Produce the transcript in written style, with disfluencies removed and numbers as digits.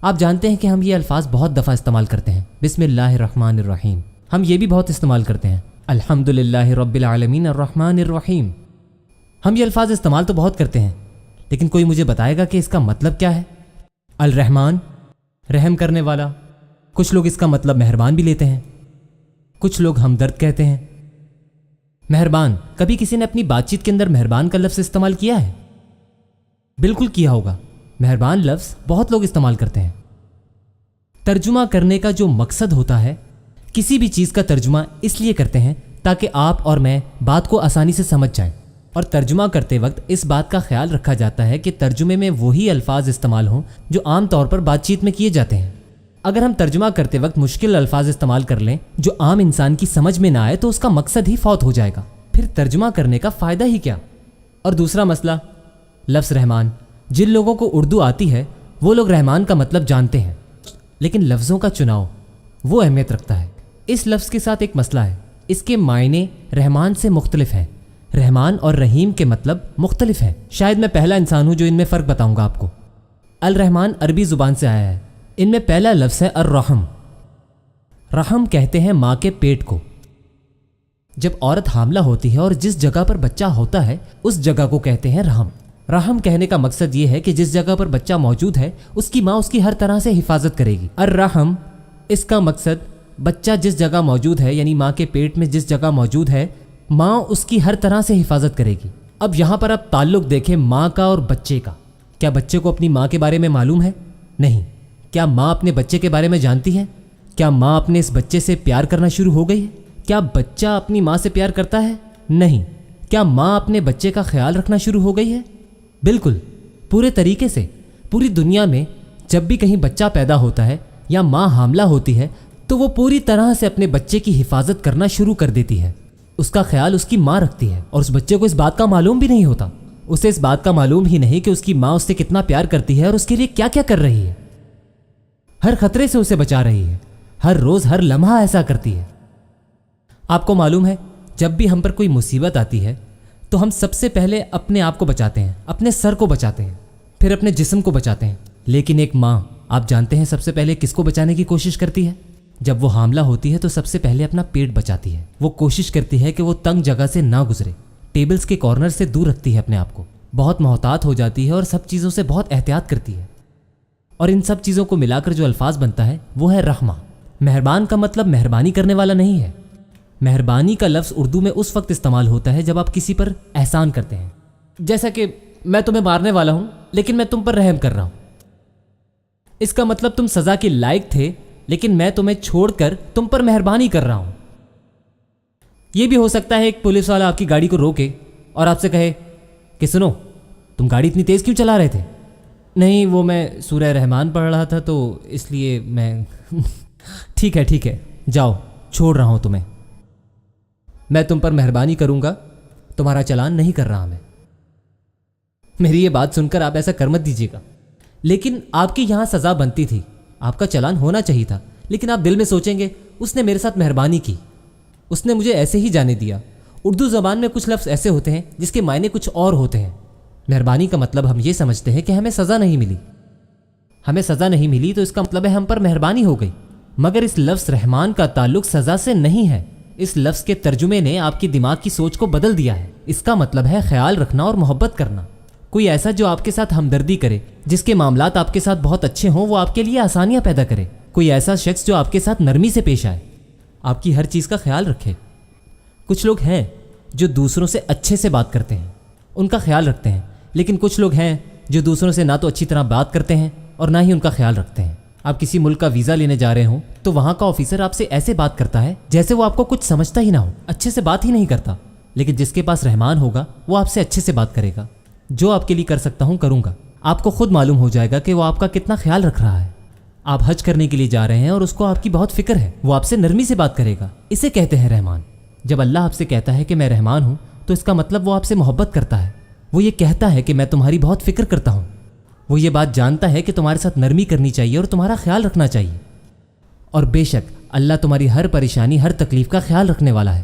آپ جانتے ہیں کہ ہم یہ الفاظ بہت دفعہ استعمال کرتے ہیں، بسم اللہ الرحمن الرحیم، ہم یہ بھی بہت استعمال کرتے ہیں، الحمدللہ رب العالمین الرحمن الرحیم۔ ہم یہ الفاظ استعمال تو بہت کرتے ہیں، لیکن کوئی مجھے بتائے گا کہ اس کا مطلب کیا ہے؟ الرحمن، رحم کرنے والا، کچھ لوگ اس کا مطلب مہربان بھی لیتے ہیں، کچھ لوگ ہمدرد کہتے ہیں۔ مہربان، کبھی کسی نے اپنی بات چیت کے اندر مہربان کا لفظ استعمال کیا ہے؟ بالکل کیا ہوگا۔ مہربان لفظ بہت لوگ استعمال کرتے ہیں۔ ترجمہ کرنے کا جو مقصد ہوتا ہے، کسی بھی چیز کا ترجمہ اس لیے کرتے ہیں تاکہ آپ اور میں بات کو آسانی سے سمجھ جائیں، اور ترجمہ کرتے وقت اس بات کا خیال رکھا جاتا ہے کہ ترجمے میں وہی الفاظ استعمال ہوں جو عام طور پر بات چیت میں کیے جاتے ہیں۔ اگر ہم ترجمہ کرتے وقت مشکل الفاظ استعمال کر لیں جو عام انسان کی سمجھ میں نہ آئے تو اس کا مقصد ہی فوت ہو جائے گا، پھر ترجمہ کرنے کا فائدہ ہی کیا؟ اور دوسرا مسئلہ، لفظ رحمان۔ جن لوگوں کو اردو آتی ہے وہ لوگ رحمان کا مطلب جانتے ہیں، لیکن لفظوں کا چناؤ وہ اہمیت رکھتا ہے۔ اس لفظ کے ساتھ ایک مسئلہ ہے، اس کے معنی رحمان سے مختلف ہیں۔ رحمان اور رحیم کے مطلب مختلف ہیں۔ شاید میں پہلا انسان ہوں جو ان میں فرق بتاؤں گا آپ کو۔ الرحمان عربی زبان سے آیا ہے، ان میں پہلا لفظ ہے الرحم۔ رحم کہتے ہیں ماں کے پیٹ کو۔ جب عورت حاملہ ہوتی ہے اور جس جگہ پر بچہ ہوتا ہے اس جگہ کو کہتے ہیں رحم۔ رحم کہنے کا مقصد یہ ہے کہ جس جگہ پر بچہ موجود ہے اس کی ماں اس کی ہر طرح سے حفاظت کرے گی۔ الرحم، اس کا مقصد بچہ جس جگہ موجود ہے، یعنی ماں کے پیٹ میں جس جگہ موجود ہے، ماں اس کی ہر طرح سے حفاظت کرے گی۔ اب یہاں پر آپ تعلق دیکھیں ماں کا اور بچے کا۔ کیا بچے کو اپنی ماں کے بارے میں معلوم ہے؟ نہیں۔ کیا ماں اپنے بچے کے بارے میں جانتی ہے؟ کیا ماں اپنے اس بچے سے پیار کرنا شروع ہو گئی ہے؟ کیا بچہ اپنی ماں سے پیار کرتا ہے؟ نہیں۔ کیا ماں اپنے بچے کا خیال رکھنا شروع ہو گئی ہے؟ بالکل، پورے طریقے سے۔ پوری دنیا میں جب بھی کہیں بچہ پیدا ہوتا ہے یا ماں حاملہ ہوتی ہے تو وہ پوری طرح سے اپنے بچے کی حفاظت کرنا شروع کر دیتی ہے۔ اس کا خیال اس کی ماں رکھتی ہے، اور اس بچے کو اس بات کا معلوم بھی نہیں ہوتا۔ اسے اس بات کا معلوم ہی نہیں کہ اس کی ماں اس سے کتنا پیار کرتی ہے اور اس کے لیے کیا کیا کر رہی ہے۔ ہر خطرے سے اسے بچا رہی ہے، ہر روز ہر لمحہ ایسا کرتی ہے۔ آپ کو معلوم ہے جب بھی ہم پر کوئی مصیبت آتی ہے تو ہم سب سے پہلے اپنے آپ کو بچاتے ہیں، اپنے سر کو بچاتے ہیں، پھر اپنے جسم کو بچاتے ہیں۔ لیکن ایک ماں، آپ جانتے ہیں سب سے پہلے کس کو بچانے کی کوشش کرتی ہے؟ جب وہ حاملہ ہوتی ہے تو سب سے پہلے اپنا پیٹ بچاتی ہے۔ وہ کوشش کرتی ہے کہ وہ تنگ جگہ سے نہ گزرے، ٹیبلز کے کارنر سے دور رکھتی ہے اپنے آپ کو، بہت محتاط ہو جاتی ہے اور سب چیزوں سے بہت احتیاط کرتی ہے۔ اور ان سب چیزوں کو ملا کر جو الفاظ بنتا ہے وہ ہے رحمہ۔ مہربان کا مطلب مہربانی کرنے والا نہیں ہے۔ مہربانی کا لفظ اردو میں اس وقت استعمال ہوتا ہے جب آپ کسی پر احسان کرتے ہیں، جیسا کہ میں تمہیں مارنے والا ہوں لیکن میں تم پر رحم کر رہا ہوں۔ اس کا مطلب تم سزا کے لائق تھے لیکن میں تمہیں چھوڑ کر تم پر مہربانی کر رہا ہوں۔ یہ بھی ہو سکتا ہے ایک پولیس والا آپ کی گاڑی کو روکے اور آپ سے کہے کہ سنو، تم گاڑی اتنی تیز کیوں چلا رہے تھے؟ نہیں، وہ میں سورہ رحمان پڑھ رہا تھا تو اس لیے میں ٹھیک ہے، جاؤ، چھوڑ رہا ہوں تمہیں، میں تم پر مہربانی کروں گا، تمہارا چلان نہیں کر رہا میں۔ میری یہ بات سن کر آپ ایسا کر مت دیجیے گا۔ لیکن آپ کی یہاں سزا بنتی تھی، آپ کا چلان ہونا چاہیے تھا، لیکن آپ دل میں سوچیں گے اس نے میرے ساتھ مہربانی کی، اس نے مجھے ایسے ہی جانے دیا۔ اردو زبان میں کچھ لفظ ایسے ہوتے ہیں جس کے معنی کچھ اور ہوتے ہیں۔ مہربانی کا مطلب ہم یہ سمجھتے ہیں کہ ہمیں سزا نہیں ملی، ہمیں سزا نہیں ملی تو اس کا مطلب ہے ہم پر مہربانی ہو گئی، مگر اس لفظ رحمان کا تعلق سزا سے نہیں ہے۔ اس لفظ کے ترجمے نے آپ کی دماغ کی سوچ کو بدل دیا ہے۔ اس کا مطلب ہے خیال رکھنا اور محبت کرنا۔ کوئی ایسا جو آپ کے ساتھ ہمدردی کرے، جس کے معاملات آپ کے ساتھ بہت اچھے ہوں، وہ آپ کے لیے آسانیاں پیدا کرے۔ کوئی ایسا شخص جو آپ کے ساتھ نرمی سے پیش آئے، آپ کی ہر چیز کا خیال رکھے۔ کچھ لوگ ہیں جو دوسروں سے اچھے سے بات کرتے ہیں، ان کا خیال رکھتے ہیں، لیکن کچھ لوگ ہیں جو دوسروں سے نہ تو اچھی طرح بات کرتے ہیں اور نہ ہی ان کا خیال رکھتے ہیں۔ آپ کسی ملک کا ویزا لینے جا رہے ہوں تو وہاں کا آفیسر آپ سے ایسے بات کرتا ہے جیسے وہ آپ کو کچھ سمجھتا ہی نہ ہو، اچھے سے بات ہی نہیں کرتا۔ لیکن جس کے پاس رحمان ہوگا وہ آپ سے اچھے سے بات کرے گا۔ جو آپ کے لیے کر سکتا ہوں کروں گا۔ آپ کو خود معلوم ہو جائے گا کہ وہ آپ کا کتنا خیال رکھ رہا ہے۔ آپ حج کرنے کے لیے جا رہے ہیں اور اس کو آپ کی بہت فکر ہے، وہ آپ سے نرمی سے بات کرے گا۔ اسے کہتے ہیں رحمان۔ جب اللہ آپ سے کہتا ہے کہ میں رحمان ہوں تو اس کا مطلب وہ آپ سے محبت کرتا ہے۔ وہ یہ کہتا ہے کہ میں تمہاری بہت فکر کرتا ہوں۔ وہ یہ بات جانتا ہے کہ تمہارے ساتھ نرمی کرنی چاہیے اور تمہارا خیال رکھنا چاہیے۔ اور بے شک اللہ تمہاری ہر پریشانی، ہر تکلیف کا خیال رکھنے والا ہے۔